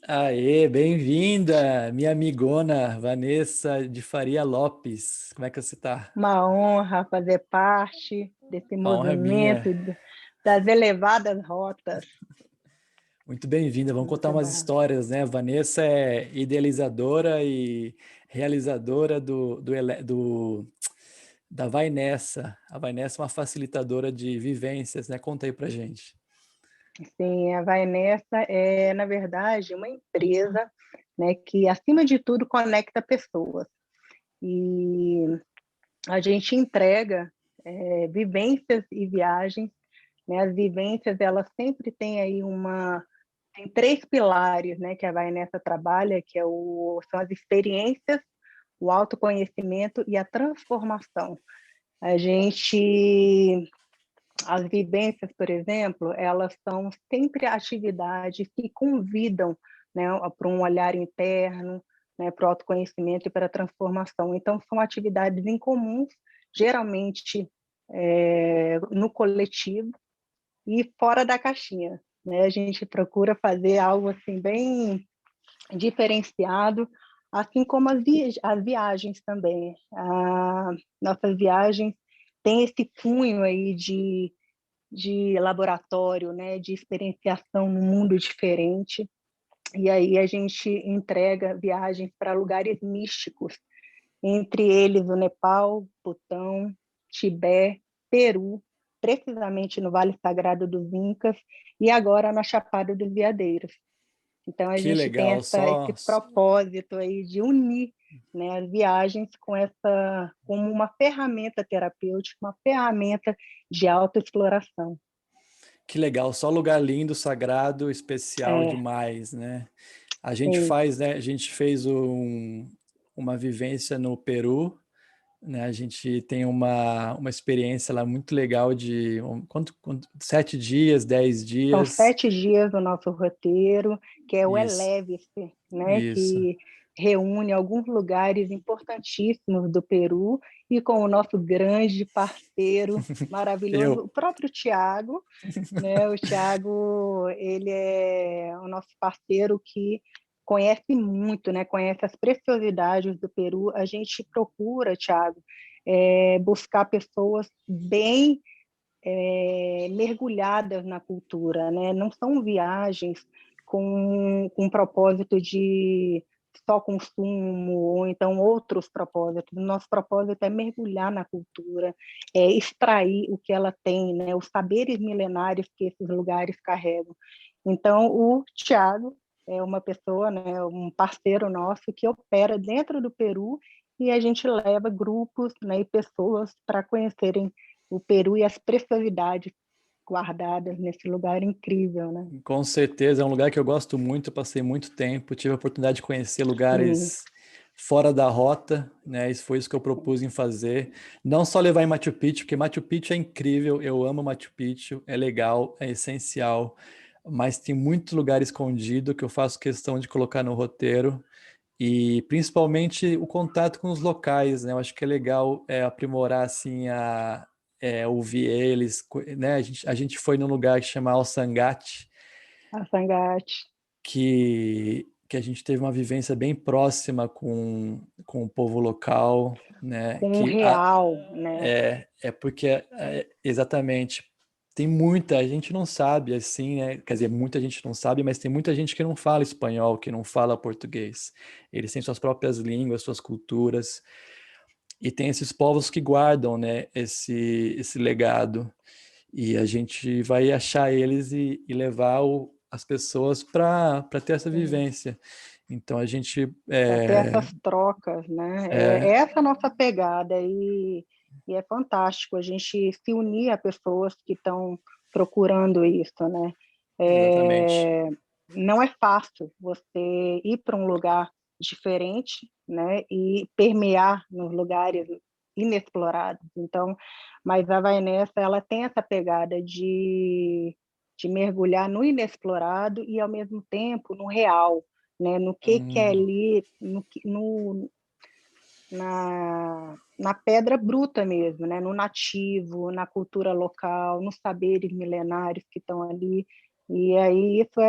Aê, bem-vinda, minha amigona Vanessa de Faria Lopes. Como é que você tá? Uma honra fazer parte desse A honra é movimento minha. das elevadas rotas. Muito bem-vinda. Vamos contar Muito umas bom. histórias, né? Vanessa é idealizadora e realizadora da Vai Nessa. A Vai Nessa é uma facilitadora de vivências, né? Conta aí pra gente. Sim, a Vai Nessa é, na verdade, uma empresa, né, que, acima de tudo, conecta pessoas. E a gente entrega vivências e viagens, né? As vivências, elas sempre têm aí tem três pilares, né, que a Vai Nessa trabalha, são as experiências, o autoconhecimento e a transformação. A gente, as vivências, por exemplo, elas são sempre atividades que convidam, né, para um olhar interno, né, para o autoconhecimento e para a transformação. Então, são atividades incomuns, geralmente no coletivo e fora da caixinha, né? A gente procura fazer algo assim bem diferenciado, assim como as viagens também. Nossas viagens têm esse cunho aí de laboratório, né, de experienciação num mundo diferente. E aí a gente entrega viagens para lugares místicos, entre eles o Nepal, Butão, Tibete, Peru, precisamente no Vale Sagrado dos Incas, e agora na Chapada dos Veadeiros. Então, a Que gente tem legal, esse propósito aí de unir, né, as viagens como uma ferramenta terapêutica, uma ferramenta de autoexploração. que legal, só lugar lindo, sagrado, especial É, demais, né? A gente sim, faz, né? A gente fez uma vivência no Peru, né? A gente tem uma experiência lá muito legal de 7 dias, 10 são dias. 7 dias do nosso roteiro, que é o Isso, Eleve-se, né, isso. que reúne alguns lugares importantíssimos do Peru e com o nosso grande parceiro maravilhoso, o Eu. próprio Tiago, né? O Thiago, ele é o nosso parceiro que conhece muito, né? Conhece as preciosidades do Peru. A gente procura, Thiago, buscar pessoas bem mergulhadas na cultura, né? Não são viagens com propósito de só consumo ou então outros propósitos. O nosso propósito é mergulhar na cultura, extrair o que ela tem, né? Os saberes milenários que esses lugares carregam. Então, o Tiago é uma pessoa, né, um parceiro nosso que opera dentro do Peru e a gente leva grupos, né, e pessoas para conhecerem o Peru e as preciosidades guardadas nesse lugar incrível, né? Com certeza, é um lugar que eu gosto muito, passei muito tempo, tive a oportunidade de conhecer Sim, lugares fora da rota, né? Isso foi isso que eu propus em fazer. Não só levar em Machu Picchu, porque Machu Picchu é incrível, eu amo Machu Picchu, é legal, é essencial, mas tem muito lugar escondido que eu faço questão de colocar no roteiro e principalmente o contato com os locais, né? Eu acho que é legal aprimorar assim ouvir eles, né? A gente foi num lugar que chama Alsangate, a Sangate, que a gente teve uma vivência bem próxima com o povo local, né? com o real, né? É porque exatamente tem muita a gente não sabe assim, né? Quer dizer, muita gente não sabe, mas tem muita gente que não fala espanhol, que não fala português. Eles têm suas próprias línguas, suas culturas, e tem esses povos que guardam, né? Esse legado. E a gente vai achar eles e levar as pessoas para ter essa vivência. Então a gente Para ter essas trocas, né? É é, essa a nossa pegada e é fantástico a gente se unir a pessoas que estão procurando isso, né? exatamente. É, não é fácil você ir para um lugar diferente, né? E permear nos lugares inexplorados. Então, mas a Vai Nessa, ela tem essa pegada de mergulhar no inexplorado e ao mesmo tempo no real, né? No que é Hum, ali, na pedra bruta mesmo, né? No nativo, na cultura local, nos saberes milenários que estão ali. E aí isso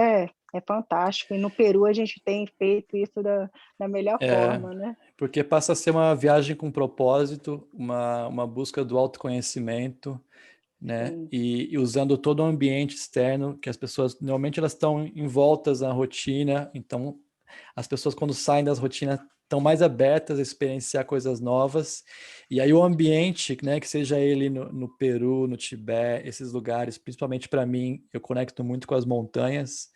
É fantástico. E no Peru a gente tem feito isso da melhor É, forma, né? porque passa a ser uma viagem com propósito, uma busca do autoconhecimento, né? Sim, E usando todo o ambiente externo, que as pessoas normalmente elas estão envoltas na rotina, então as pessoas quando saem das rotinas estão mais abertas a experienciar coisas novas, e aí o ambiente, né, que seja ele no Peru, no Tibete, esses lugares, principalmente para mim, eu conecto muito com as montanhas,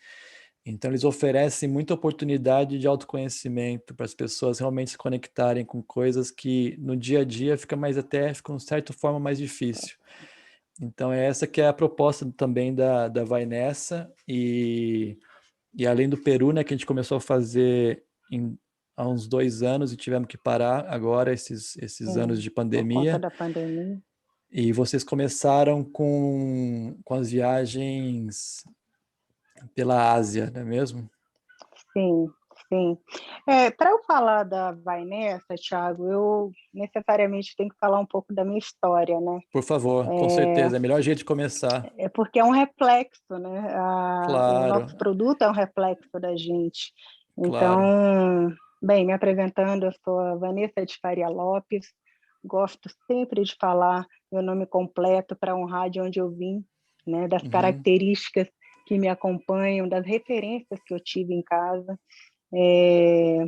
então eles oferecem muita oportunidade de autoconhecimento para as pessoas realmente se conectarem com coisas que no dia a dia fica mais até, fica de certa forma mais difícil. Então, é essa que é a proposta também da Vai Nessa. E além do Peru, né, que a gente começou a fazer há uns 2 anos e tivemos que parar agora, esses anos sim. de Por conta pandemia. da pandemia. E vocês começaram com as viagens pela Ásia, não é mesmo? Sim, sim. Para eu falar da Vai Nessa, Thiago, eu necessariamente tenho que falar um pouco da minha história, né? Por favor, com certeza, é o melhor jeito de começar. É porque é um reflexo, né? O Claro, nosso produto é um reflexo da gente. claro. Então, bem, me apresentando, eu sou a Vanessa de Faria Lopes, gosto sempre de falar meu nome completo para honrar de onde eu vim, né? Das Uhum, características que me acompanham, das referências que eu tive em casa, é,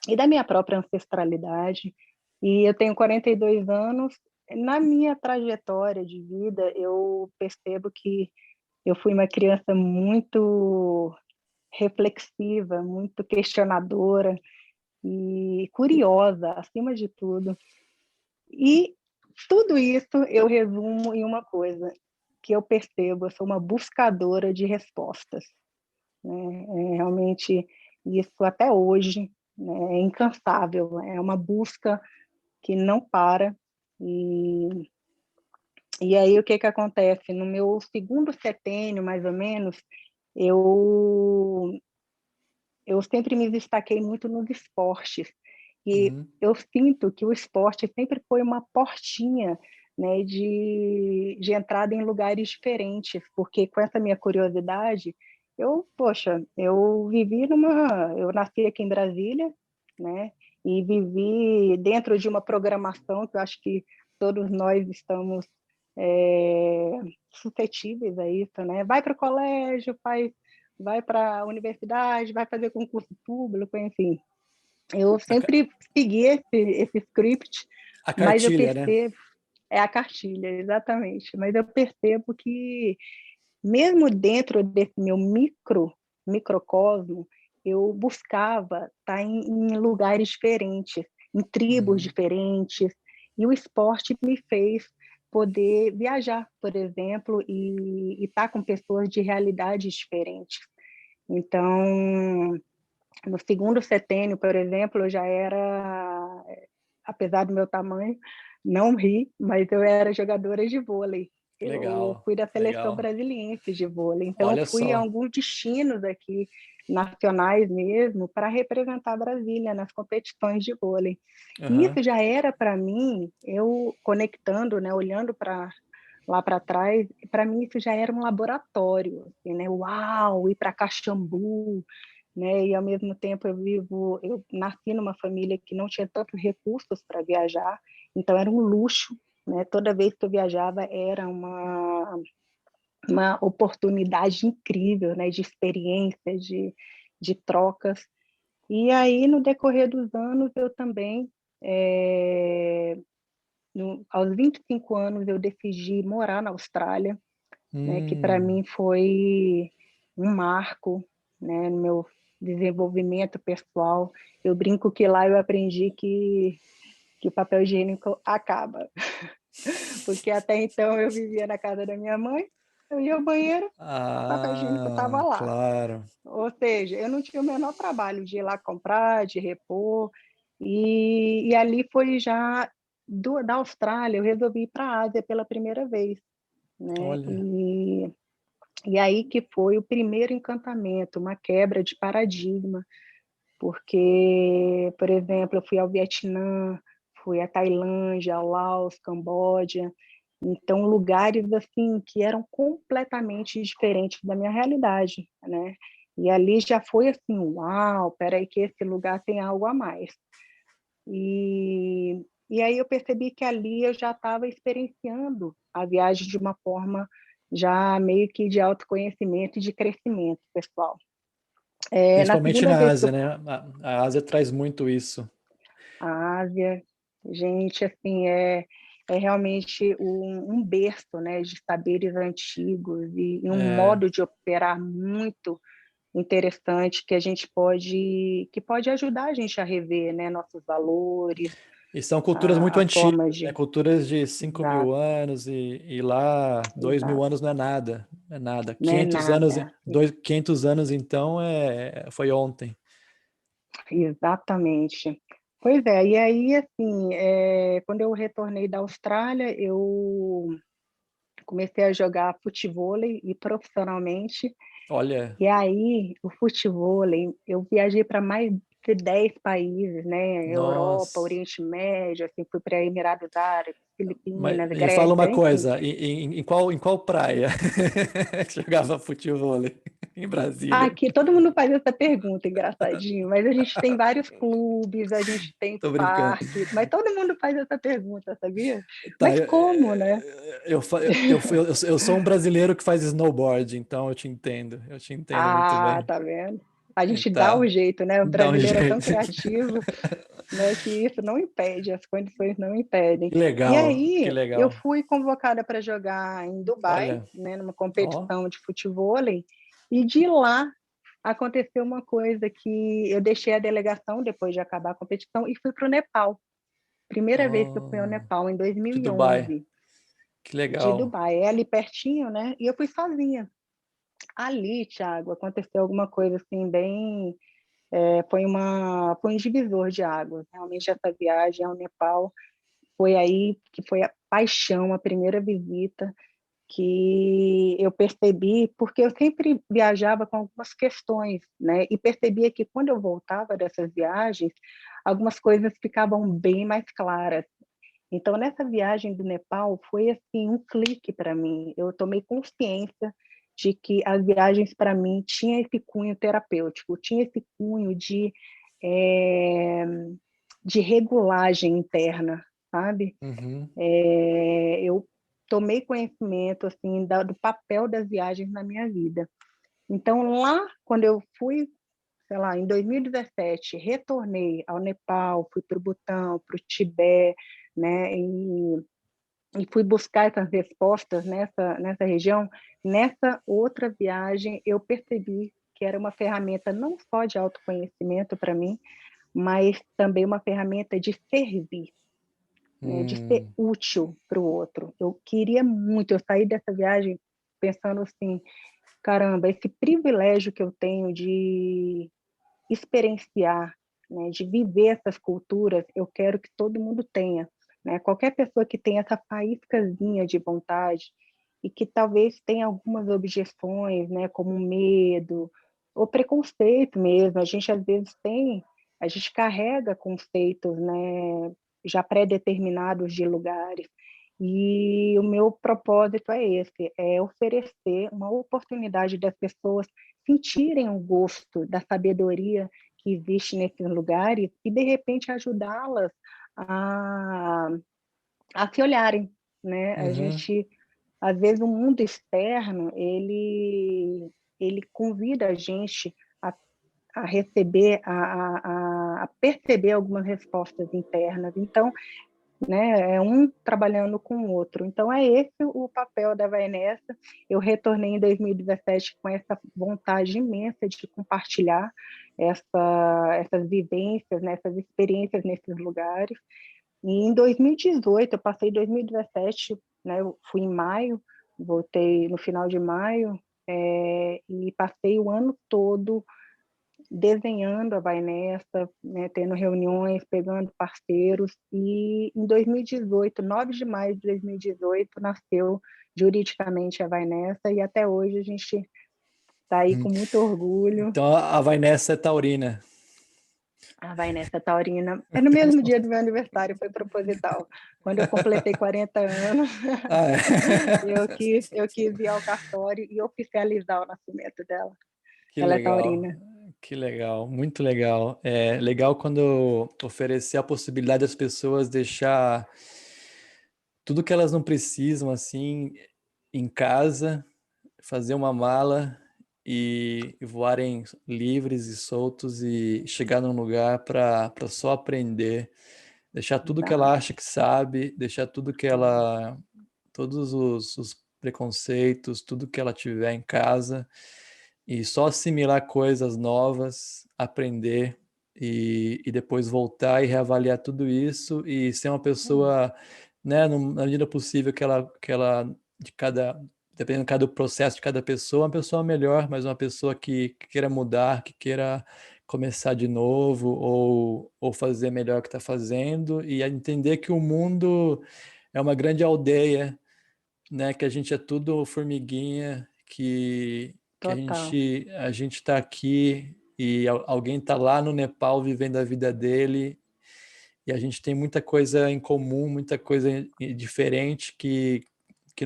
e da minha própria ancestralidade. E eu tenho 42 anos. Na minha trajetória de vida, eu percebo que eu fui uma criança muito reflexiva, muito questionadora e curiosa, acima de tudo. E tudo isso eu resumo em uma coisa, que eu percebo, eu sou uma buscadora de respostas, né? Realmente, isso até hoje, né, é incansável, é uma busca que não para. E, e aí, o que que acontece? No meu segundo setênio, mais ou menos, eu, eu sempre me destaquei muito nos esportes. E uhum. eu sinto que o esporte sempre foi uma portinha, né, de entrada em lugares diferentes, porque com essa minha curiosidade, eu nasci aqui em Brasília, né, e vivi dentro de uma programação que eu acho que todos nós estamos é, suscetíveis a isso, né? Vai para o colégio, vai para a universidade, vai fazer concurso público, enfim. Eu A, ca- sempre segui esse script, a mas eu cartilha, né? percebo, é a cartilha, exatamente, mas eu percebo que mesmo dentro desse meu microcosmo, eu buscava estar em lugares diferentes, em tribos Uhum. diferentes, e o esporte me fez poder viajar, por exemplo, e estar com pessoas de realidades diferentes. Então, no segundo setênio, por exemplo, eu já era, apesar do meu tamanho, não ri, mas eu era jogadora de vôlei. Eu Legal, fui da seleção legal. brasiliense de vôlei, então eu Olha fui a só. alguns destinos aqui nacionais mesmo para representar Brasília nas competições de vôlei. E Aham. isso já era para mim, eu conectando, né, olhando para lá para trás, para mim isso já era um laboratório, assim, né? Uau, ir para Caxambu, né? E ao mesmo tempo eu nasci numa família que não tinha tantos recursos para viajar, então era um luxo, né? Toda vez que eu viajava era uma oportunidade incrível, né? De experiências, de trocas. E aí no decorrer dos anos eu também aos 25 anos eu decidi morar na Austrália, né, que para Hum. mim foi um marco, né, no meu desenvolvimento pessoal. Eu brinco que lá eu aprendi que o papel higiênico acaba, porque até então eu vivia na casa da minha mãe, eu ia ao banheiro, o papel higiênico estava Ah, lá. claro. Ou seja, eu não tinha o menor trabalho de ir lá comprar, de repor, e ali foi já da Austrália, eu resolvi ir para a Ásia pela primeira vez, né? Olha. E aí que foi o primeiro encantamento, uma quebra de paradigma, porque, por exemplo, eu fui ao Vietnã, fui à Tailândia, ao Laos, Camboja, então lugares assim que eram completamente diferentes da minha realidade, né? E ali já foi assim, uau, peraí que esse lugar tem algo a mais. E aí eu percebi que ali eu já estava experienciando a viagem de uma forma já meio que de autoconhecimento e de crescimento pessoal. Na Principalmente segunda na vez que Ásia, eu né? A Ásia traz muito isso. à Ásia, gente, assim, é realmente um berço, né, de saberes antigos e um É, modo de operar muito interessante que pode ajudar a gente a rever, né, nossos valores, e são culturas muito a antigas, forma né? de... Culturas de 5.000 Exato, anos e lá 2.000 exato. anos não é nada, não é nada. Não é 500 anos, nada. 500 anos então foi ontem. Exatamente. Pois é, e aí, assim, quando eu retornei da Austrália, eu comecei a jogar futevôlei e profissionalmente. Olha, E aí, o futevôlei, eu viajei para mais de 10 países, né? Europa, nossa. Oriente Médio, assim, fui para Emirados Árabes, Mas Filipinas, me fala uma Grécia, enfim. coisa, em qual praia que jogava futebol em Ah, Brasília? aqui todo mundo faz essa pergunta, engraçadinho, mas a gente tem vários clubes, a gente tem Tô brincando. parques, mas todo mundo faz essa pergunta, sabia? Tá, Mas como, né? eu sou um brasileiro que faz snowboard, então eu te entendo muito Ah, bem. tá vendo? A gente dá Então, o jeito, né? O dá um brasileiro é tão jeito. criativo, né, que isso não impede, as condições não impedem. Que E legal, que aí, eu legal. fui convocada para jogar em Dubai, Olha, né, numa ó, competição de futevôlei, e de lá aconteceu uma coisa que eu deixei a delegação depois de acabar a competição e fui para o Nepal. Primeira vez que eu fui ao ó, Nepal, em de Dubai. 2011, Que de legal. Dubai. É ali pertinho, né? E eu fui sozinha. Ali, Thiago, aconteceu alguma coisa assim bem... foi um divisor de águas. Realmente essa viagem ao Nepal foi aí que foi a paixão, a primeira visita que eu percebi, porque eu sempre viajava com algumas questões, né? E percebia que quando eu voltava dessas viagens, algumas coisas ficavam bem mais claras. Então, nessa viagem do Nepal, foi assim um clique para mim. Eu tomei consciência de que as viagens para mim tinha esse cunho terapêutico, tinha esse cunho é, de regulagem interna, sabe? Uhum. Eu tomei conhecimento assim do papel das viagens na minha vida. Então, lá, quando eu fui, sei lá, em 2017, retornei ao Nepal, fui para o Butão, para o Tibete, né, e fui buscar essas respostas nessa região. Nessa outra viagem, eu percebi que era uma ferramenta não só de autoconhecimento para mim, mas também uma ferramenta de servir, né, de ser Hum, útil para o outro. Eu queria muito, eu saí dessa viagem pensando assim, caramba, esse privilégio que eu tenho de experienciar, né, de viver essas culturas, eu quero que todo mundo tenha, né? Qualquer pessoa que tenha essa faíscazinha de vontade e que talvez tenha algumas objeções, né, como medo ou preconceito mesmo, a gente às vezes a gente carrega conceitos, né, já pré-determinados de lugares. E o meu propósito é esse, é oferecer uma oportunidade das pessoas sentirem o gosto da sabedoria que existe nesses lugares e, de repente, ajudá-las a, a se olharem, né? A uhum. gente, às vezes, o mundo externo, ele convida a gente a receber, a perceber algumas respostas internas. Então, né? É um trabalhando com o outro. Então, é esse o papel da Vai Nessa. Eu retornei em 2017 com essa vontade imensa de compartilhar essas vivências, né? Essas experiências nesses lugares. E em 2018, eu passei 2017, né? Eu fui em maio, voltei no final de maio, e passei o ano todo desenhando a Vai Nessa, né, tendo reuniões, pegando parceiros, e em 2018, 9 de maio de 2018, nasceu juridicamente a Vai Nessa, e até hoje a gente está aí com muito orgulho. Então a Vanessa é taurina. A Vai Nessa Taurina é no mesmo dia do meu aniversário, foi proposital. Quando eu completei 40 anos, Ah, é. eu quis ir ao cartório e oficializar o nascimento dela. Que Ela é legal, taurina. que legal, muito legal. É legal quando oferecer a possibilidade das pessoas deixar tudo que elas não precisam, assim, em casa, fazer uma mala e voarem livres e soltos e chegar num lugar para só aprender, deixar tudo que ela Exato. acha que sabe, deixar tudo que ela, todos os preconceitos, tudo que ela tiver em casa e só assimilar coisas novas, aprender e depois voltar e reavaliar tudo isso e ser uma pessoa, né, na medida possível que ela de cada, dependendo de cada processo de cada pessoa, uma pessoa melhor, mas uma pessoa que queira mudar, que queira começar de novo ou fazer melhor o que está fazendo e entender que o mundo é uma grande aldeia, né? Que a gente é tudo formiguinha, que Total. a gente está aqui e alguém está lá no Nepal vivendo a vida dele e a gente tem muita coisa em comum, muita coisa diferente que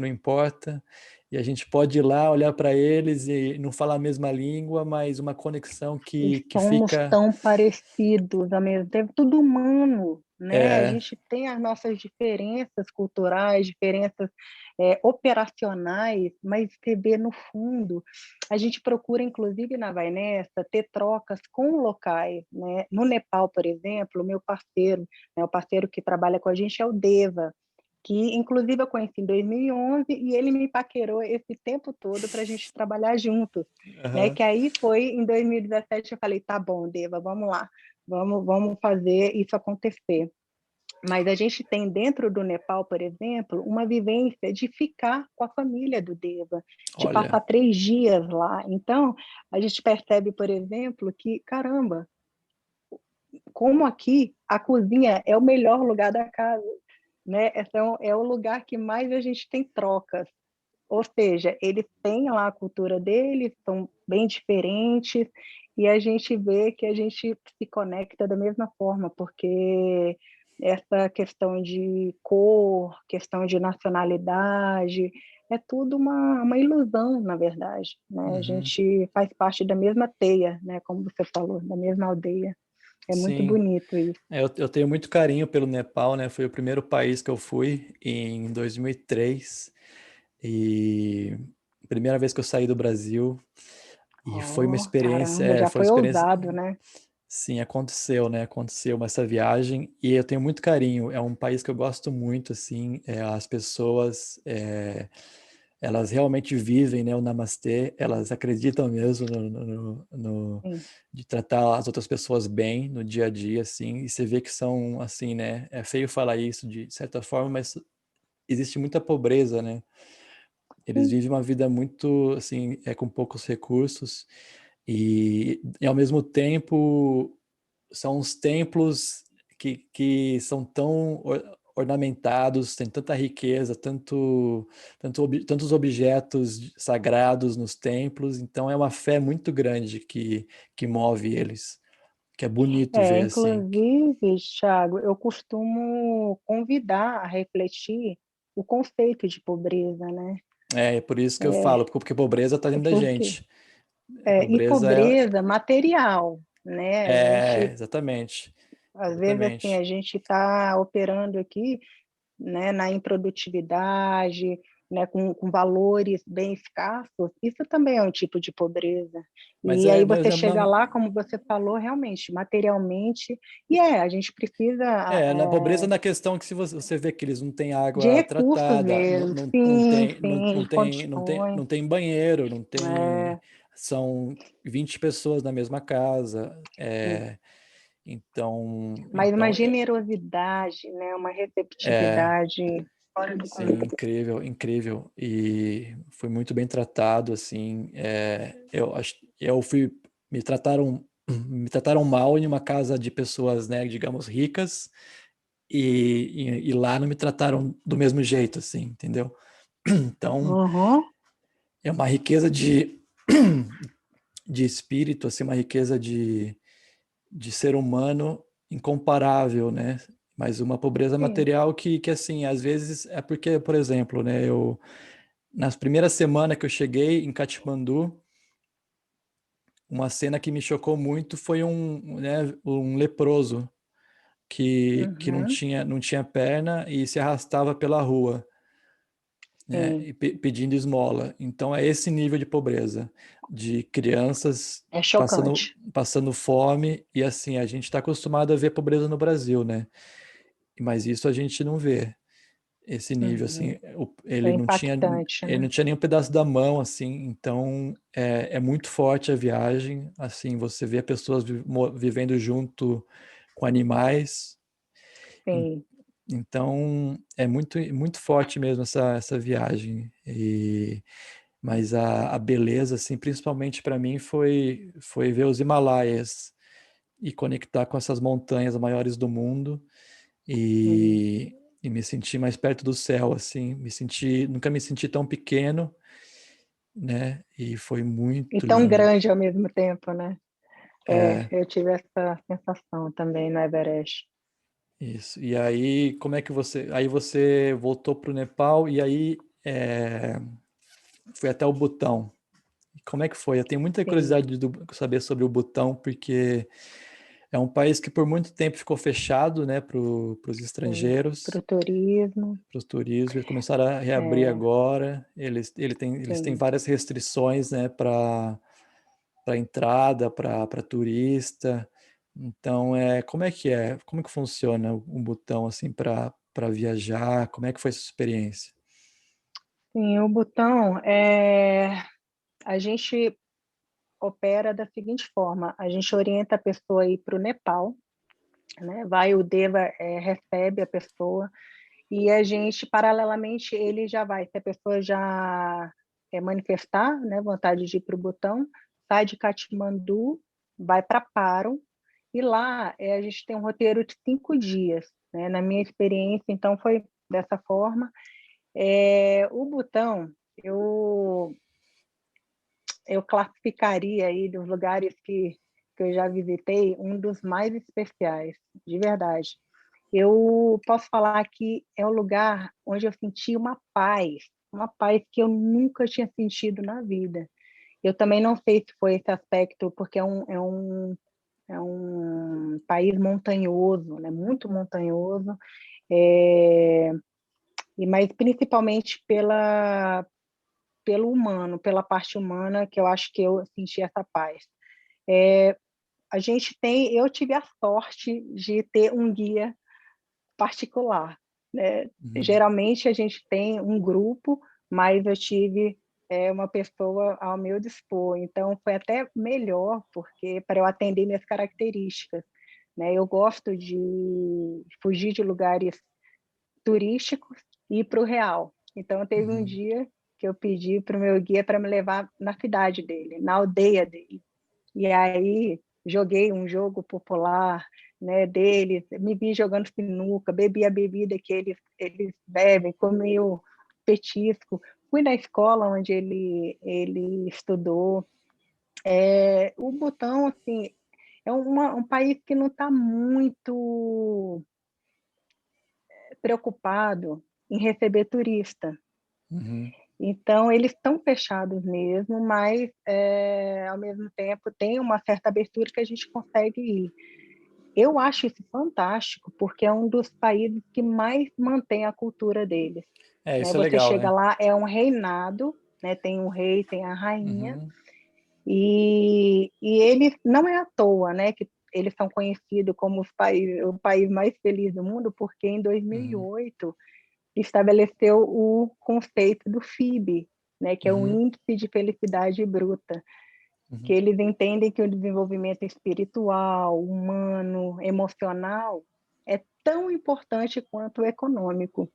não importa. E a gente pode ir lá, olhar para eles e não falar a mesma língua, mas uma conexão E que somos fica. tão parecidos ao mesmo tempo, tudo humano, né? A É, gente tem as nossas diferenças culturais, diferenças operacionais, mas você vê no fundo, a gente procura, inclusive na Vai Nessa, ter trocas com locais, né? No Nepal, por exemplo, o meu parceiro, né, o parceiro que trabalha com a gente é o Deva, que inclusive eu conheci em 2011 e ele me paquerou esse tempo todo para a gente trabalhar juntos, né? aham, Que aí foi em 2017 eu falei, tá bom, Deva, vamos lá, vamos fazer isso acontecer. Mas a gente tem dentro do Nepal, por exemplo, uma vivência de ficar com a família do Deva, de olha, passar 3 dias lá. Então, a gente percebe, por exemplo, que, caramba, como aqui a cozinha é o melhor lugar da casa, né? Então, é o lugar que mais a gente tem trocas. Ou seja, eles têm lá a cultura deles, são bem diferentes, e a gente vê que a gente se conecta da mesma forma, porque essa questão de cor, questão de nacionalidade, é tudo uma ilusão, na verdade, né? A uhum. gente faz parte da mesma teia, né? Como você falou, da mesma aldeia. É muito Sim. bonito isso. Eu tenho muito carinho pelo Nepal, né? Foi o primeiro país que eu fui em 2003 e primeira vez que eu saí do Brasil e Oh, caramba, já foi uma foi experiência, ousado, né? sim, aconteceu, né? Aconteceu essa viagem e eu tenho muito carinho. É um país que eu gosto muito, assim, as pessoas, elas realmente vivem, né, o Namastê, elas acreditam mesmo Sim. de tratar as outras pessoas bem no dia a dia, assim, e você vê que são, assim, né, é feio falar isso de certa forma, mas existe muita pobreza, né? Eles Sim. vivem uma vida muito, assim, com poucos recursos e ao mesmo tempo são os templos que são tão ornamentados, tem tanta riqueza, tantos objetos sagrados nos templos, então é uma fé muito grande que move eles, que é bonito ver assim. Inclusive, Thiago, eu costumo convidar a refletir o conceito de pobreza, né? É por isso que eu falo, porque pobreza está dentro da Porque, gente. e Pobreza pobreza material, né? A gente, exatamente, às vezes, assim, a exatamente. gente está operando aqui, né, na improdutividade, né, com valores bem escassos, isso também é um tipo de pobreza. E aí Mas você chega não, lá, como você falou, realmente, materialmente, e a gente precisa na pobreza na questão que se você vê que eles não têm de água recursos tratada, mesmo, sim, sim, não condições. tem banheiro, não É, tem, são 20 pessoas na mesma casa, mas uma então generosidade, né, uma é, receptividade fora do sim, comum. incrível, incrível e foi muito bem tratado, assim, eu fui, me trataram me trataram mal em uma casa de pessoas, né, digamos, ricas, e lá não me trataram do mesmo jeito, assim, entendeu? Então, Uhum. é uma riqueza de espírito, assim, uma riqueza de ser humano incomparável, né? Mas uma pobreza Sim. material que, assim, às vezes é porque, por exemplo, né, nas primeiras semanas que eu cheguei em Katmandu, uma cena que me chocou muito foi né, um leproso que Uhum, não tinha perna e se arrastava pela rua, né, sim, e pedindo esmola. Então é esse nível de pobreza, de crianças é chocante. passando fome, e assim, a gente está acostumado a ver pobreza no Brasil, né? Mas isso a gente não vê. Esse nível, Uhum, assim, é impactante, ele não né? tinha nem um pedaço da mão, assim, então é muito forte a viagem, assim, você vê pessoas vivendo junto com animais, en- Sim. então é muito forte mesmo essa viagem, mas a beleza, assim, principalmente para mim foi ver os Himalaias e conectar com essas montanhas maiores do mundo, Hum. e me sentir mais perto do céu, assim, nunca me senti tão pequeno, né? E foi E muito tão lindo. grande ao mesmo tempo, né? É, É, eu tive essa sensação também no Everest. isso. E aí, aí você voltou para o Nepal e aí foi até o Butão. Como é que foi? Eu tenho muita Sim, curiosidade de saber sobre o Butão, porque é um país que por muito tempo ficou fechado, né, para os sim. Para estrangeiros, o turismo, para os turistas. Eles começaram a reabrir é, agora. Eles têm sim. várias restrições, né, para entrada, para turista. Então, como é que é? Como é que funciona o Butão assim para viajar? Como é que foi essa experiência? Sim, o Butão, a gente opera da seguinte forma: a gente orienta a pessoa a ir para o Nepal, né? Vai o Deva, recebe a pessoa e a gente, paralelamente, ele já vai. Se a pessoa já manifestar, né, vontade de ir para o Butão, sai de Katmandu, vai para Paro e lá a gente tem um roteiro de 5 dias, né? Na minha experiência, então foi dessa forma. O Butão, eu eu classificaria aí dos lugares que eu já visitei, um dos mais especiais, de verdade. Eu posso falar que é um lugar onde eu senti uma paz que eu nunca tinha sentido na vida. Eu também não sei se foi esse aspecto, porque é um país montanhoso, né? Muito montanhoso, é, mas principalmente pelo humano, pela parte humana, que eu acho que eu senti essa paz. Eu tive a sorte de ter um guia particular, né? Uhum, Geralmente a gente tem um grupo, mas eu tive uma pessoa ao meu dispor, então foi até melhor, porque para eu atender minhas características, né? Eu gosto de fugir de lugares turísticos e ir para o real. Então teve um uhum, dia que eu pedi para o meu guia para me levar na cidade dele, na aldeia dele. E aí joguei um jogo popular, né, deles, me vi jogando sinuca, bebi a bebida que eles bebem, comi o petisco, fui na escola onde ele estudou. O Butão, assim, é um país que não está muito preocupado em receber turista. uhum. Então, eles estão fechados mesmo, mas, ao mesmo tempo, tem uma certa abertura que a gente consegue ir. Eu acho isso fantástico, porque é um dos países que mais mantém a cultura deles. É, Né? isso é Você legal, chega né? lá, é um reinado, né? Tem o rei, tem a rainha, Uhum, e eles não é à toa, né? Que eles são conhecidos como o país mais feliz do mundo, porque em uhum, 2008 estabeleceu o conceito do FIB, né, que é o uhum, Índice de Felicidade Bruta, que uhum, eles entendem que o desenvolvimento espiritual, humano, emocional é tão importante quanto o econômico.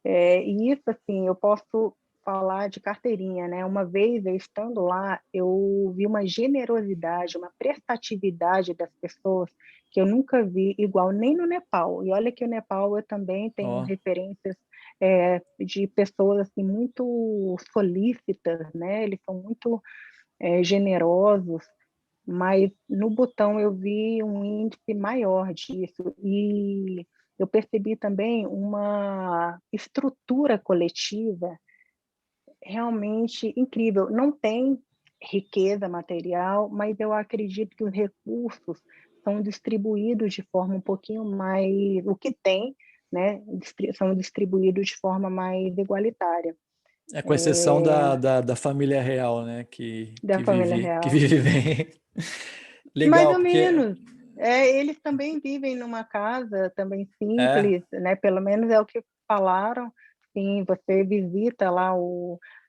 E isso, assim, eu posso falar de carteirinha, né? Uma vez eu estando lá, eu vi uma generosidade, uma prestatividade das pessoas que eu nunca vi igual nem no Nepal. E olha que o Nepal eu também tenho ó, referências de pessoas assim muito solícitas, né? Eles são muito generosos, mas no Butão eu vi um índice maior disso e eu percebi também uma estrutura coletiva realmente incrível. Não tem riqueza material, mas eu acredito que os recursos são distribuídos de forma um pouquinho mais, o que tem, né, são distribuídos de forma mais igualitária. É com exceção da família real, né? Da família Que real. vive bem. Mais Legal, ou porque menos. Eles também vivem numa casa também é, simples, né? Pelo menos é o que falaram. Sim, você visita lá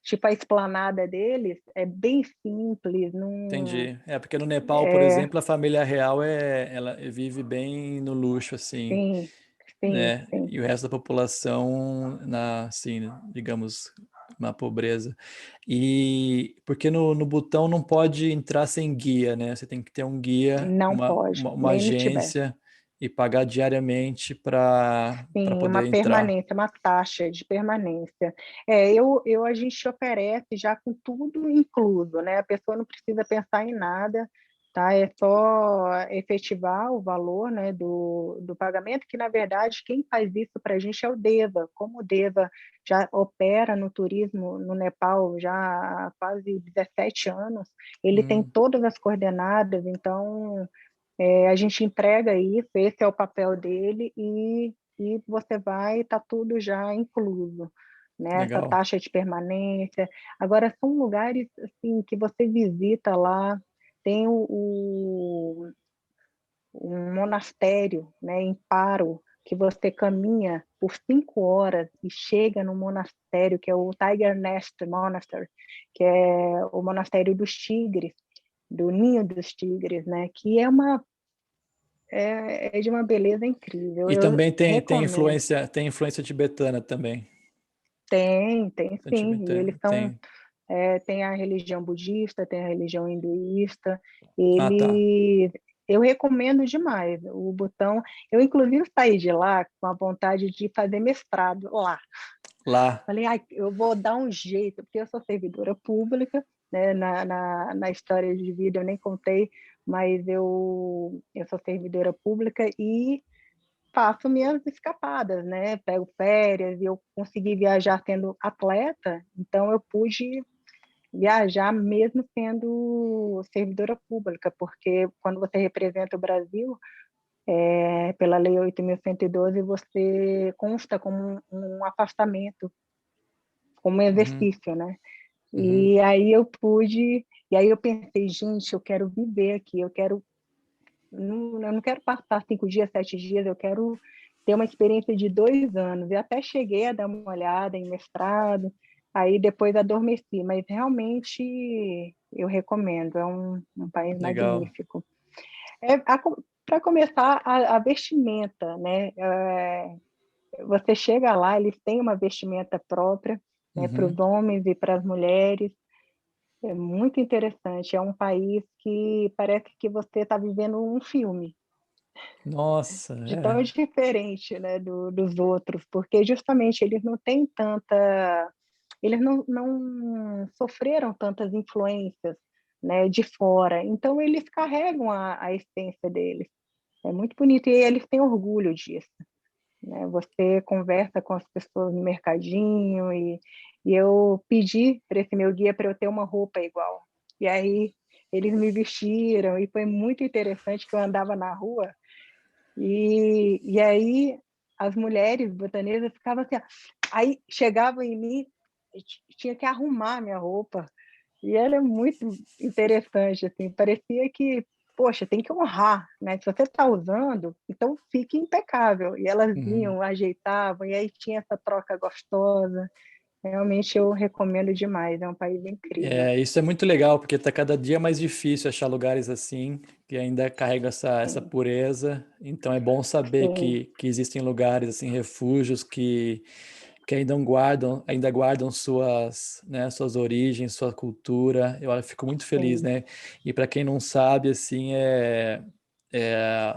tipo a esplanada deles, é bem simples, não entendi. É porque no Nepal, por exemplo, a família real ela vive bem no luxo, assim, sim, sim, né? sim. E o resto da população assim, digamos, uma pobreza. E porque no Butão não pode entrar sem guia, né? Você tem que ter um guia, Não pode, uma nem no Tibete. agência e pagar diariamente para Sim, uma poder entrar. permanência, uma taxa de permanência. A gente oferece já com tudo incluso, né? A pessoa não precisa pensar em nada, tá? É só efetivar o valor, né, do pagamento, que na verdade quem faz isso para a gente é o DEVA. Como o DEVA já opera no turismo no Nepal já há quase 17 anos, ele tem Hum, todas as coordenadas, então a gente entrega isso, esse é o papel dele e você vai, está tudo já incluso, né? Essa legal. taxa de permanência. Agora, são lugares assim que você visita lá, tem um monastério, né, em Paro, que você caminha por 5 horas e chega no monastério, que é o Tiger Nest Monastery, que é o monastério dos tigres, do ninho dos tigres, né? Que é de uma beleza incrível. E Eu também recomendo. tem influência tibetana também. Tem sim. E eles Tem. tem a religião budista, tem a religião hinduísta. Ah, tá. Eu recomendo demais o Butão. Eu, inclusive, saí de lá com a vontade de fazer mestrado lá. Lá. Falei, ai, eu vou dar um jeito, porque eu sou servidora pública, né? Na história de vida eu nem contei, mas eu sou servidora pública e faço minhas escapadas, né? Pego férias e eu consegui viajar sendo atleta, então eu pude viajar mesmo sendo servidora pública, porque quando você representa o Brasil, pela Lei 8.112, você consta como um afastamento, como um Uhum, exercício, né? uhum, E aí eu pensei, gente, eu quero viver aqui, eu não quero passar 5 dias, 7 dias, eu quero ter uma experiência de 2 anos. E até cheguei a dar uma olhada em mestrado, aí depois adormeci, mas realmente eu recomendo, é um país legal. magnífico. Para começar, a vestimenta, né? Você chega lá, eles têm uma vestimenta própria, né, para os Uhum. homens e para as mulheres. É muito interessante. É um país que parece que você está vivendo um filme, Nossa, de tão é. diferente, né, dos outros, porque justamente eles não têm tanta, eles não sofreram tantas influências, né, de fora, então eles carregam a essência deles. É muito bonito e eles têm orgulho disso, né? Você conversa com as pessoas no mercadinho e eu pedi para esse meu guia para eu ter uma roupa igual. E aí eles me vestiram e foi muito interessante que eu andava na rua e aí as mulheres butanesas ficavam assim, ó, aí chegavam em mim, tinha que arrumar minha roupa. E era muito interessante, assim, parecia que, poxa, tem que honrar, né? Se você está usando, então fique impecável. E elas Uhum. vinham, ajeitavam, e aí tinha essa troca gostosa. Realmente eu recomendo demais, é um país incrível. É, isso é muito legal, porque está cada dia mais difícil achar lugares assim, que ainda carregam essa Sim, pureza. Então é bom saber sim, que existem lugares, assim, refúgios que ainda guardam suas, né, suas origens, sua cultura. Eu fico muito feliz, sim. né? E para quem não sabe, assim,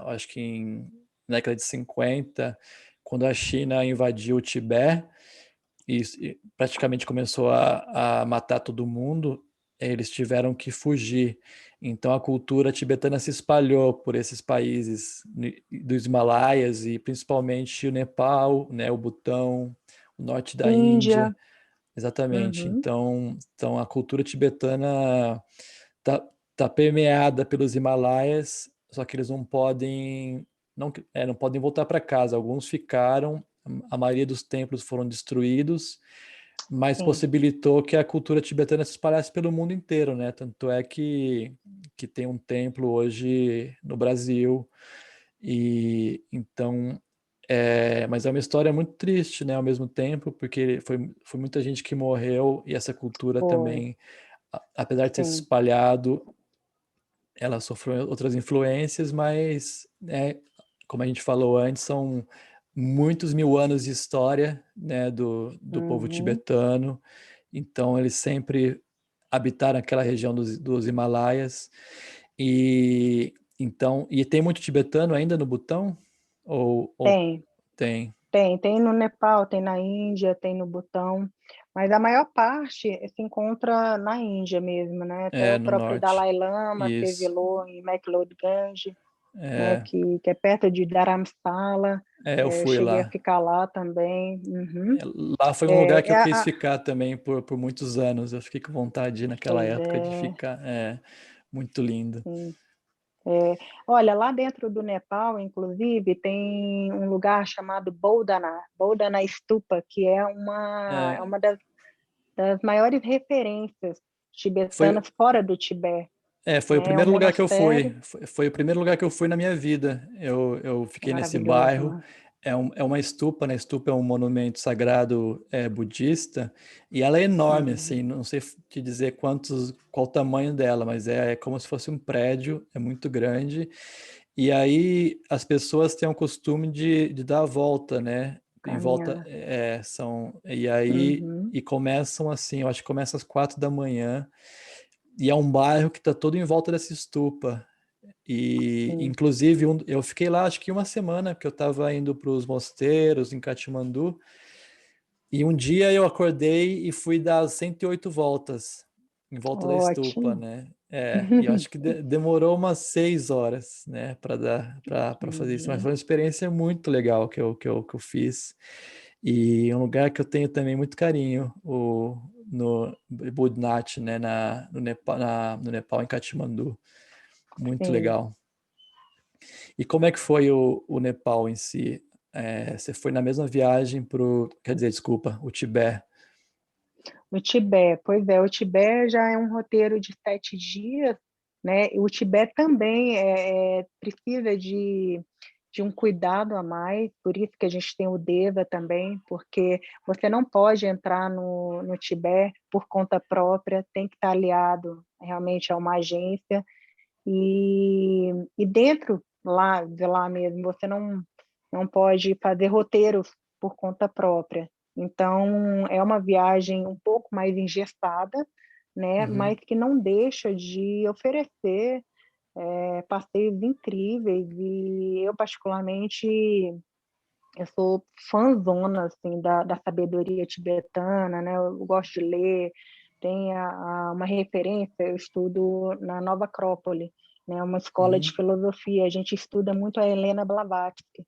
acho que na década de 50, quando a China invadiu o Tibete, e praticamente começou a matar todo mundo, eles tiveram que fugir. Então a cultura tibetana se espalhou por esses países dos Himalaias e principalmente o Nepal, né, o Butão, o norte da Índia. Índia, exatamente. Uhum. Então a cultura tibetana tá, tá permeada pelos Himalaias, só que eles não podem voltar para casa. Alguns ficaram, a maioria dos templos foram destruídos, mas Sim. possibilitou que a cultura tibetana se espalhasse pelo mundo inteiro, né? Tanto é que tem um templo hoje no Brasil, e então mas é uma história muito triste, né, ao mesmo tempo, porque foi muita gente que morreu e essa cultura Foi. também, apesar de ter se Sim. espalhado, ela sofreu outras influências, mas, né, como a gente falou antes, são muitos mil anos de história, né, do povo Uhum. tibetano. Então eles sempre habitaram aquela região dos Himalaias. E tem muito tibetano ainda no Butão? Ou Tem. tem? Tem no Nepal, tem na Índia, tem no Butão, mas a maior parte se encontra na Índia mesmo, né? Até É, o no próprio norte. Dalai Lama teve Isso. lá em McLeodganj, né? É, Que é perto de Dharamsala. eu Eu fui cheguei a lá. ficar lá também. Uhum. Lá foi um lugar que eu quis A, ficar também por muitos anos. Eu fiquei com vontade naquela pois época de é, ficar. É, muito lindo. sim. É, olha, lá dentro do Nepal, inclusive, tem um lugar chamado Boldana Stupa, que é É, uma das maiores referências foi, tibetanas fora do Tibete, foi o né? É um primeiro lugar que eu monastério fui. Foi o primeiro lugar que eu fui na minha vida. Eu fiquei nesse maravilhoso, bairro. né? É uma estupa, né? Estupa é um monumento sagrado budista e ela é enorme, Uhum. assim. Não sei te dizer qual o tamanho dela, mas é como se fosse um prédio. É muito grande. E aí as pessoas têm o costume de dar a volta, né? Em volta, Caminhar. e aí Uhum. e começam assim, eu acho que começa às 4 da manhã, e é um bairro que está todo em volta dessa estupa. E Sim. inclusive eu fiquei lá acho que uma semana, porque eu estava indo para os mosteiros em Katmandu, e um dia eu acordei e fui dar 108 voltas em volta da estupa, Ótimo. né? E eu acho que demorou umas 6 horas, né, para fazer isso, mas Uhum. foi uma experiência muito legal que eu fiz. E um lugar que eu tenho também muito carinho, no Budnat, né, no Nepal, em Katmandu. Muito Sim. legal. E como é que foi o Nepal em si? Você foi na mesma viagem quer dizer, desculpa, o Tibete. O Tibete, pois é, o Tibete já é um roteiro de 7 dias, né? O Tibete também precisa de um cuidado a mais, por isso que a gente tem o DEVA também, porque você não pode entrar no Tibete por conta própria, tem que estar aliado realmente a uma agência, e dentro de lá mesmo, você não pode fazer roteiros por conta própria. Então, é uma viagem um pouco mais engessada, né? Uhum. Mas que não deixa de oferecer passeios incríveis. E eu, particularmente, eu sou fãzona assim, da sabedoria tibetana, né? Eu gosto de ler. Tem uma referência, eu estudo na Nova Acrópole, né? Uma escola de Uhum. filosofia. A gente estuda muito a Helena Blavatsky,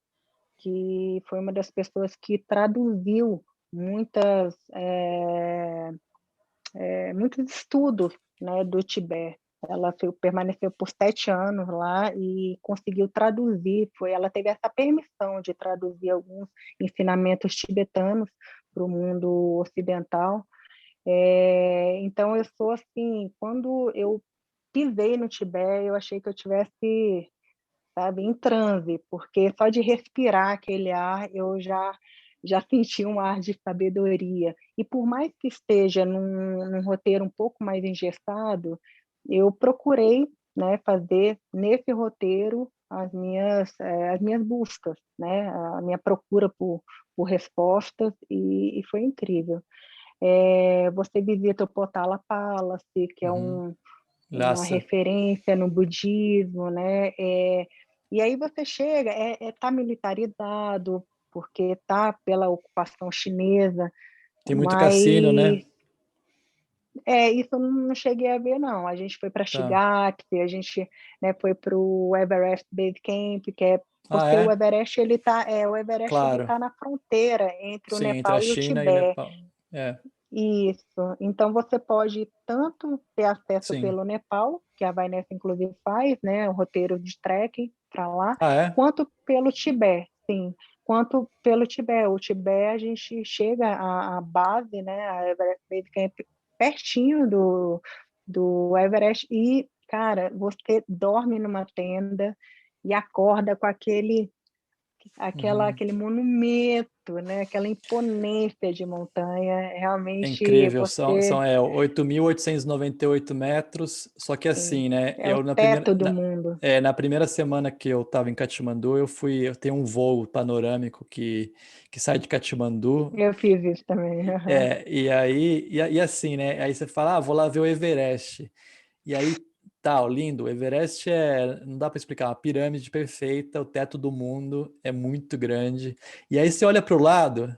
que foi uma das pessoas que traduziu muitos estudos, né, do Tibete. Ela permaneceu por 7 anos lá e conseguiu traduzir. Ela teve essa permissão de traduzir alguns ensinamentos tibetanos para o mundo ocidental. Então, eu sou assim, quando eu pisei no Tibete, eu achei que eu tivesse, sabe, em transe, porque só de respirar aquele ar eu já senti um ar de sabedoria. E por mais que esteja num roteiro um pouco mais engessado, eu procurei, né, fazer nesse roteiro as minhas buscas, né, a minha procura por respostas, e foi incrível. Você visita o Potala Palace, que é Uhum. uma Lhasa. referência no budismo, né? E aí você chega, tá militarizado, porque tá pela ocupação chinesa, Tem muito cassino, né? mas isso eu não cheguei a ver, não. A gente foi para Tá. Shigatse, a gente, né, foi para o Everest Base Camp, que é Ah, porque o é? Everest ele tá, o Everest ele Claro. tá na fronteira entre o Sim, entre a Nepal e o China e o Tibete. Nepal. É. Isso. Então você pode tanto ter acesso Sim. pelo Nepal, que a Vainessa inclusive faz, né, um roteiro de trekking para lá, Ah, é? quanto pelo Tibete, sim, quanto pelo Tibete. O Tibete a gente chega à base, né, a Everest Base Camp pertinho do Everest e, cara, você dorme numa tenda e acorda com Uhum. aquele monumento, né? Aquela imponência de montanha, É realmente incrível, você, 8.898 metros, só que sim, assim, né, é o teto do mundo. na primeira semana que eu estava em Katmandu, eu tenho um voo panorâmico que sai de Katmandu, Eu fiz isso também. Aham. e aí, e assim, né, aí você fala, vou lá ver o Everest, e aí, tal, lindo, o Everest não dá para explicar, uma pirâmide perfeita, o teto do mundo é muito grande, e aí você olha para o lado,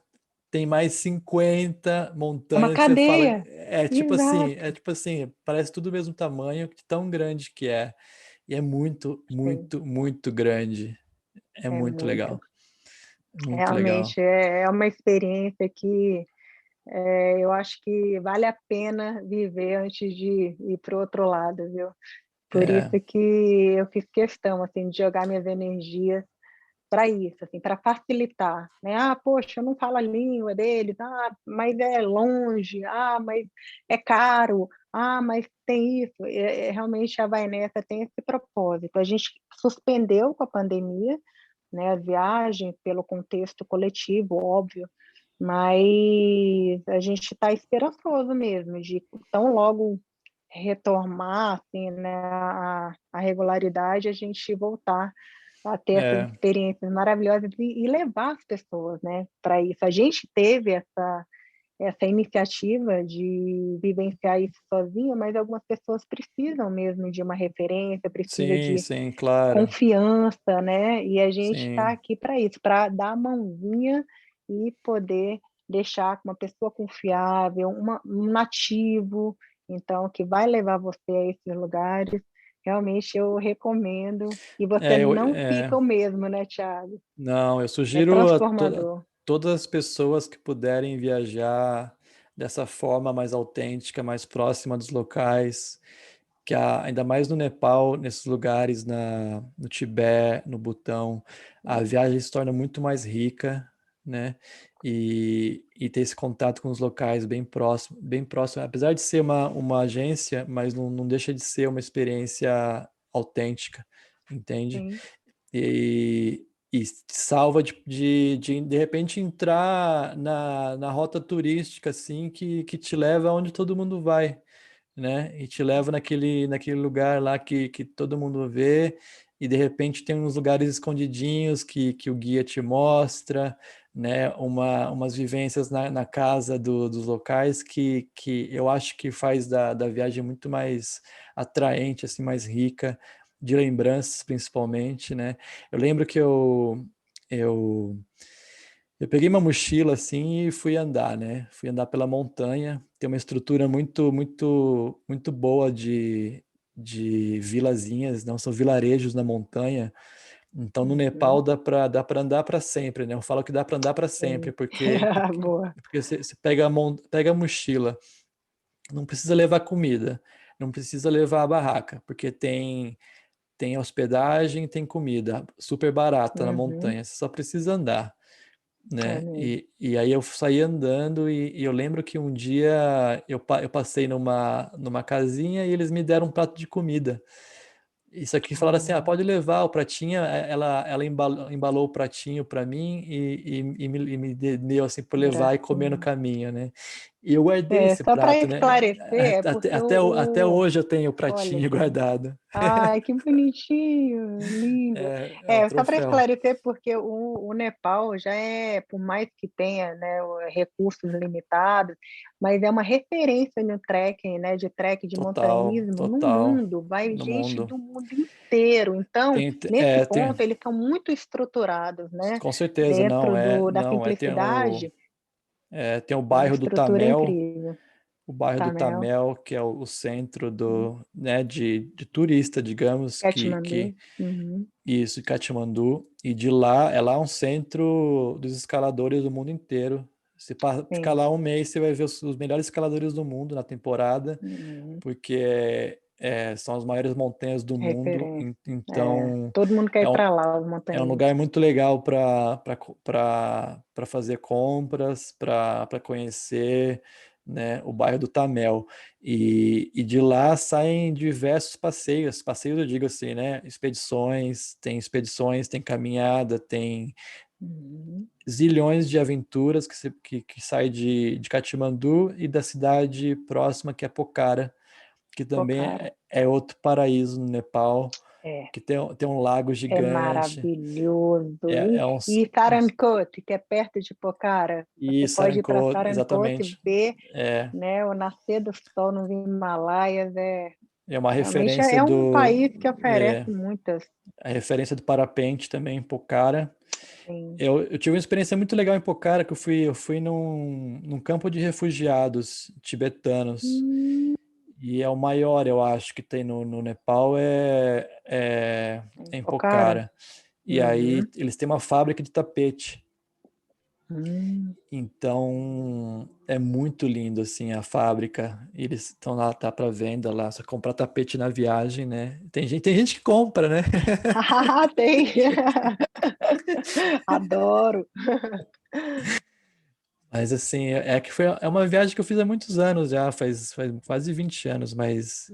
tem mais 50 É uma montanhas, você fala, cadeia. é Exato. tipo assim, parece tudo o mesmo tamanho, de tão grande que é. E é muito, Sim, muito, muito grande. É é muito muito. legal. Muito legal. Realmente é uma experiência que eu acho que vale a pena viver antes de ir para o outro lado, viu? Por isso É, que eu fiz questão assim de jogar minhas energias para isso, assim, para facilitar, né? Ah, poxa, eu não falo a língua deles, ah, mas é longe, ah, mas é caro, ah, mas tem isso. Realmente a Vai Nessa tem esse propósito. A gente suspendeu com a pandemia, né, a viagem pelo contexto coletivo, óbvio, mas a gente está esperançoso mesmo de tão logo retomar assim, né, a regularidade, a gente voltar a ter essas é, experiências maravilhosas e levar as pessoas, né, para isso. A gente teve essa iniciativa de vivenciar isso sozinha, mas algumas pessoas precisam mesmo de uma referência, precisa sim, de sim, claro. confiança, né? E a gente está Sim. aqui para isso, para dar a mãozinha e poder deixar com uma pessoa confiável, um nativo, então, que vai levar você a esses lugares. Realmente eu recomendo. E você É, não fica o mesmo, né, Thiago? não, eu É sugiro transformador. todas as pessoas que puderem viajar dessa forma mais autêntica, mais próxima dos locais, ainda mais no Nepal, nesses lugares no Tibete, no Butão, a viagem se torna muito mais rica, né? E ter esse contato com os locais bem próximo, apesar de ser uma agência, mas não deixa de ser uma experiência autêntica, entende? Sim, E salva de repente entrar na rota turística assim que te leva aonde todo mundo vai, né? E te leva naquele lugar lá que todo mundo vê, e de repente tem uns lugares escondidinhos que o guia te mostra, né? Umas vivências na casa dos locais que eu acho que faz da viagem muito mais atraente, assim, mais rica, de lembranças principalmente, né? Eu lembro que eu eu peguei uma mochila assim e fui andar, né? Fui andar pela montanha. Tem uma estrutura muito, muito, muito boa de vilazinhas, não são vilarejos na montanha. Então no Nepal uhum, dá para andar para sempre, né? Eu falo que dá para andar para sempre sim. porque Boa. porque você pega pega a mochila, não precisa levar comida, não precisa levar a barraca, porque tem hospedagem, tem comida super barata na Uhum, montanha. Você só precisa andar, é né? mesmo. E aí eu saí andando e eu lembro que um dia eu passei numa casinha e eles me deram um prato de comida. Isso aqui falaram assim, Ah, pode levar o pratinho. Ela embalou o pratinho para mim e me deu assim para levar e comer no gracinha. caminho, né? E eu guardei esse Só para prato, né? esclarecer, é porque Até hoje eu tenho o olha pratinho só. guardado. Ai, que bonitinho, lindo. É um Só para troféu. esclarecer, porque o Nepal já é, por mais que tenha, né, recursos limitados, mas é uma referência no trekking, né, de trekking, de Total, montanhismo no total. mundo, vai No gente mundo. do mundo inteiro. Então, nesse Tem, ponto, eles são muito estruturados, né, com certeza, dentro da não, simplicidade, tem o é uma bairro do estrutura Tamel, incrível. o bairro do Tamel, Tamel, que é o centro né, de turista, digamos, Katmandu. Uhum. isso, em Katmandu, e de lá, é lá um centro dos escaladores do mundo inteiro, Ficar sim. lá um mês, você vai ver os melhores escaladores do mundo na temporada, Uhum. porque são as maiores montanhas do mundo, Referência. então Todo mundo quer é ir um, para lá, os é um montanhistas. lugar muito legal para fazer compras, para conhecer, né, o bairro do Tamel. E de lá saem diversos passeios eu digo assim, né, expedições, tem caminhada, tem Uhum. zilhões de aventuras que sai de Katmandu e da cidade próxima, que é Pokhara, que Pô, também cara, é outro paraíso no Nepal, é, que tem um lago é gigante. maravilhoso. É E Sarankote, que é perto de Pokhara, você isso, pode ir para Arancô, Sarankote e exatamente. ver, É, né, o nascer do sol nos Himalaias. é uma Realmente referência é um do. país que oferece É, muitas. a referência do parapente também em Pokhara. Sim. Eu tive uma experiência muito legal em Pokhara, que eu fui num campo de refugiados tibetanos. Hum, E é o maior, eu acho, que tem no Nepal, é em Pokhara? Pokhara. E aí Uhum. eles têm uma fábrica de tapete. Hum. Então é muito lindo assim a fábrica. Eles estão lá, tá para venda lá, só comprar tapete na viagem, né? Tem gente que compra, né? Tem. Adoro. Mas assim, é uma viagem que eu fiz há muitos anos já, faz quase 20 anos, mas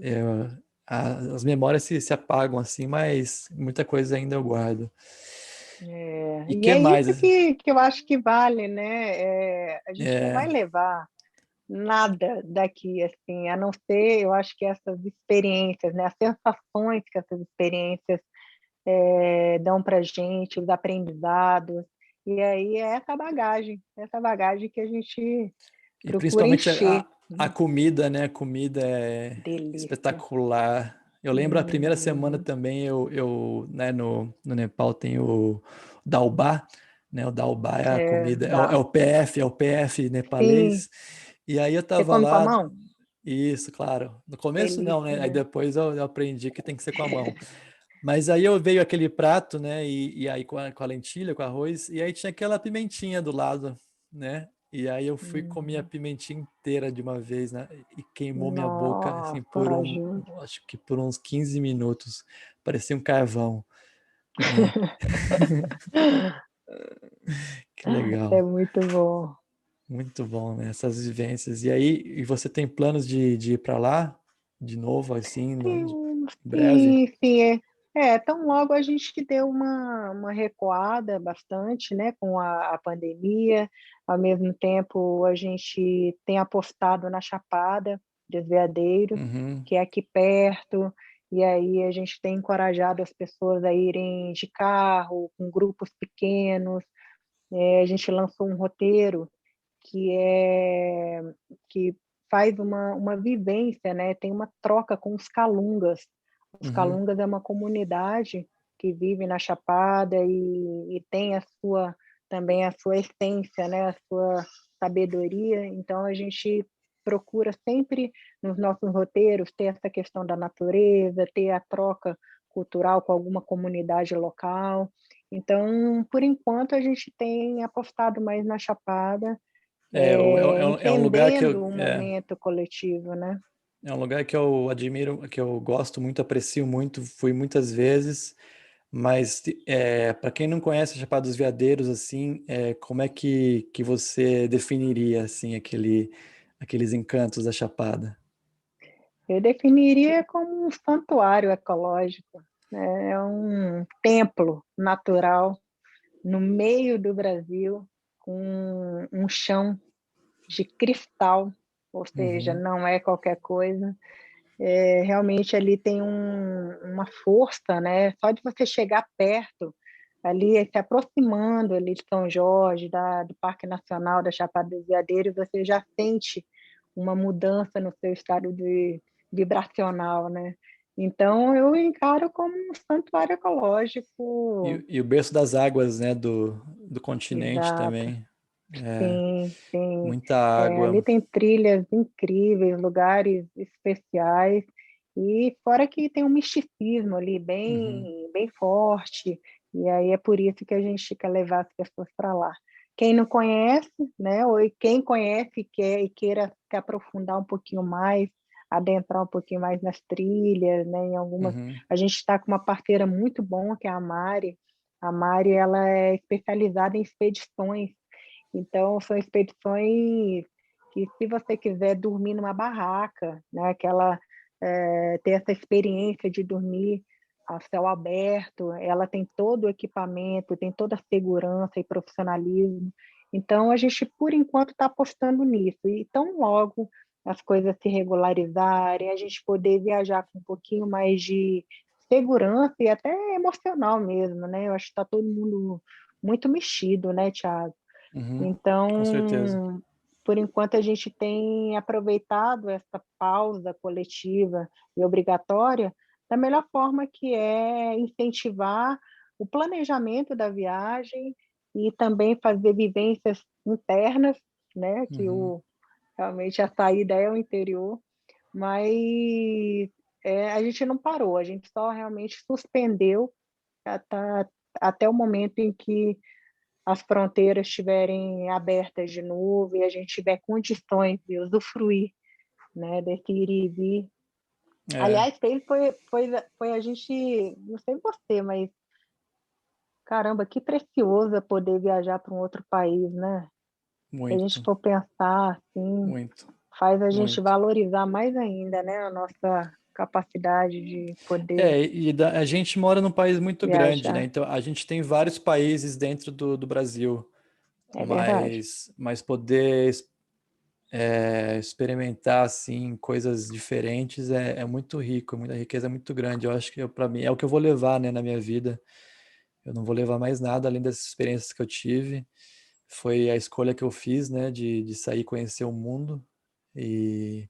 as memórias se apagam assim, mas muita coisa ainda eu guardo. E E que é mais? isso que eu acho que vale, né? A gente não vai É, levar nada daqui, assim, a não ser, eu acho que essas experiências, né? As sensações que essas experiências dão para gente, os aprendizados. E aí é essa bagagem que a gente e procura principalmente encher. a comida, né? A comida é Delícia. espetacular. Eu lembro a primeira semana Uhum. também, né, no Nepal tem o dalba, né? O dalba é a comida, Dá. é o PF Sim. nepalês. E aí eu Você tava come com a lá, mão? isso, claro. No começo não, Delícia, né? Aí né? depois eu aprendi que tem que ser com a mão. Mas aí eu veio aquele prato, né? E aí com a lentilha, com arroz, e aí tinha aquela pimentinha do lado, né? E aí eu fui comer a Uhum. pimentinha inteira de uma vez, né? E queimou minha boca, assim, Nossa, corajoso. acho que por uns 15 minutos. Parecia um carvão, né? Que É legal. muito bom. Muito bom, né? Essas vivências. E aí, você tem planos de ir para lá de novo, assim, Sim, em breve? sim, sim. Tão logo a gente que deu uma recuada bastante, né, com a pandemia. Ao mesmo tempo, a gente tem apostado na Chapada dos Veadeiros, Uhum, que é aqui perto, e aí a gente tem encorajado as pessoas a irem de carro, com grupos pequenos. A gente lançou um roteiro que é que faz uma vivência, né? Tem uma troca com os Calungas. Os uhum. Calungas é uma comunidade que vive na Chapada e tem também a sua essência, né? A sua sabedoria. Então a gente procura sempre nos nossos roteiros ter essa questão da natureza, ter a troca cultural com alguma comunidade local. Então, por enquanto, a gente tem apostado mais na Chapada, É um lugar que entendendo o momento coletivo, né? é um lugar que eu admiro, que eu gosto muito, aprecio muito, fui muitas vezes, mas para quem não conhece a Chapada dos Veadeiros, assim, como é que você definiria assim aqueles encantos da Chapada? Eu definiria como um santuário ecológico, né? É um templo natural no meio do Brasil, com um chão de cristal, ou seja, Uhum, não é qualquer coisa. Realmente ali tem uma força, né? Só de você chegar perto, ali se aproximando ali de São Jorge, do Parque Nacional da Chapada dos Veadeiros, você já sente uma mudança no seu estado vibracional, né? Então eu encaro como um santuário ecológico. e o berço das águas, né, do continente Exato. também. É, Sim, sim. muita Ali água. tem trilhas incríveis, lugares especiais, e fora que tem um misticismo ali Uhum. bem forte, e aí é por isso que a gente quer levar as pessoas para lá. quem não conhece, né, ou quem conhece e quer e queira se aprofundar um pouquinho mais, adentrar um pouquinho mais nas trilhas, né, em algumas. Uhum, A gente está com uma parceira muito bom, que é a Mari. A Mari, ela é especializada em expedições, então são expedições que, se você quiser dormir numa barraca, né, ter essa experiência de dormir a céu aberto, ela tem todo o equipamento, tem toda a segurança e profissionalismo. Então, a gente, por enquanto, está apostando nisso. E tão logo as coisas se regularizarem, a gente poder viajar com um pouquinho mais de segurança e até emocional mesmo, né? Eu acho que está todo mundo muito mexido, né, Thiago? uhum, com certeza. Então, por enquanto, a gente tem aproveitado essa pausa coletiva e obrigatória da melhor forma, que é incentivar o planejamento da viagem e também fazer vivências internas, né? Uhum. Realmente a saída é o interior, mas a gente não parou, a gente só realmente suspendeu até, até o momento em que as fronteiras estiverem abertas de novo e a gente tiver condições de usufruir, né, desse ir e vir. É, Aliás, foi a gente, não sei você, mas caramba, que precioso é poder viajar para um outro país, né? Se a gente muito, for pensar assim, muito, faz a gente muito. valorizar mais ainda, né, a nossa capacidade de poder A gente mora num país muito grande, né? viajar. Então a gente tem vários países dentro do Brasil, É verdade. mas poder experimentar assim coisas diferentes é muito rico, muita riqueza é muito grande. Eu acho que para mim é o que eu vou levar, né, na minha vida. Eu não vou levar mais nada além dessas experiências que eu tive. Foi a escolha que eu fiz, né, de sair e conhecer o mundo. E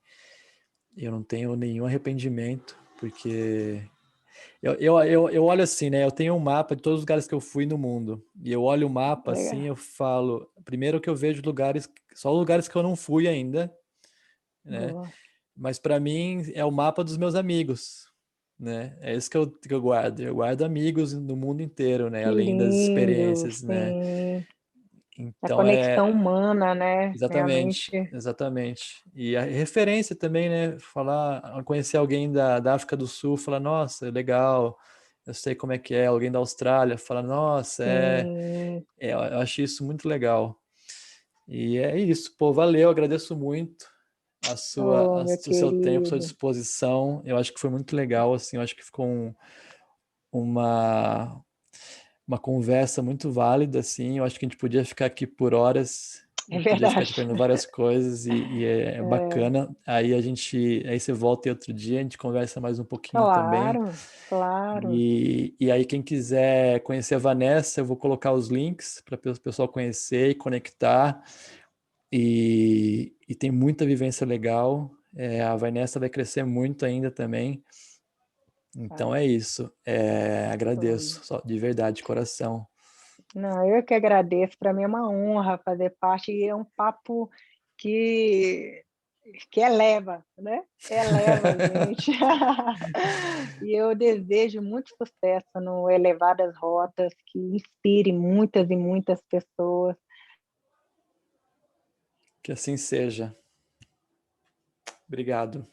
eu não tenho nenhum arrependimento, porque eu olho assim, né? Eu tenho um mapa de todos os lugares que eu fui no mundo. E eu olho o mapa assim, Legal. eu falo, primeiro que eu vejo lugares, só lugares que eu não fui ainda, né? Boa. Mas para mim é o mapa dos meus amigos, né? É isso que eu guardo. Eu guardo amigos no mundo inteiro, né? Que Além das lindo, experiências, né? sim. A Então conexão humana, né? exatamente, Realmente. exatamente. E a referência também, né? Falar, conhecer alguém da África do Sul, falar, nossa, legal, eu sei como é que é. Alguém da Austrália, fala, nossa, Sim. eu acho isso muito legal. E é isso, pô, valeu, agradeço muito Oh, meu o seu tempo, sua querido. disposição. Eu acho que foi muito legal, assim, eu acho que ficou uma, uma conversa muito válida, assim. Eu acho que a gente podia ficar aqui por horas É e podia ficar te verdade. perguntando várias coisas e é bacana. Aí você volta e outro dia, a gente conversa mais um pouquinho também. Claro, claro. E aí quem quiser conhecer a Vanessa, eu vou colocar os links para o pessoal conhecer e conectar. E tem muita vivência legal. A Vanessa vai crescer muito ainda também. Então Vai. é isso. Olha. Agradeço, só, de verdade, de coração. Não, eu que agradeço. Para mim é uma honra fazer parte e é um papo que, que eleva, né? Eleva a gente. E eu desejo muito sucesso no Elevadas Rotas, que inspire muitas e muitas pessoas. Que assim seja. Obrigado.